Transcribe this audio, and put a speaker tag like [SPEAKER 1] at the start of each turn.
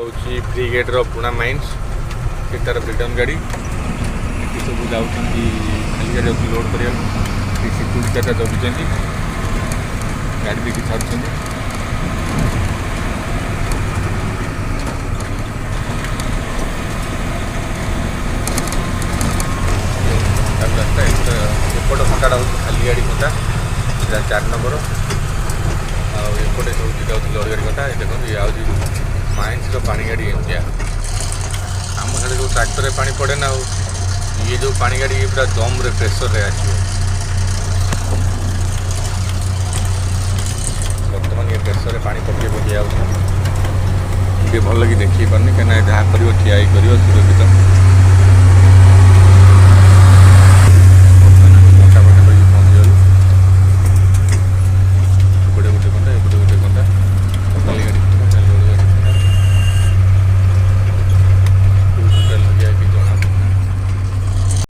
[SPEAKER 1] हूँ free gate Pune mines से तार ब्रेकडाउन गाड़ी ये सब जाऊँ खाली गाड़ी लोड करा सिक्यूरीटी चार्टा जगुच्च गाड़ी देखिए छाड़ुं रास्ता एपट खंडाटा हूँ खाली गाड़ी खंडा 4 नंबर आउटे सब जाऊँ लोड गाड़ी खंडा देखो ये आज माइंस पानी गाड़ी एमतिया आम साढ़े जो ट्रैक्टर में पानी पड़े ना ये जो पानी गाड़ी ये पूरा दम रे प्रेसर रे आसो बर्तमान ये प्रेसर रे पानी पके पके आउे भल लगे देखी पारनी कहीं जहाँ कर ठिया कर सुरक्षित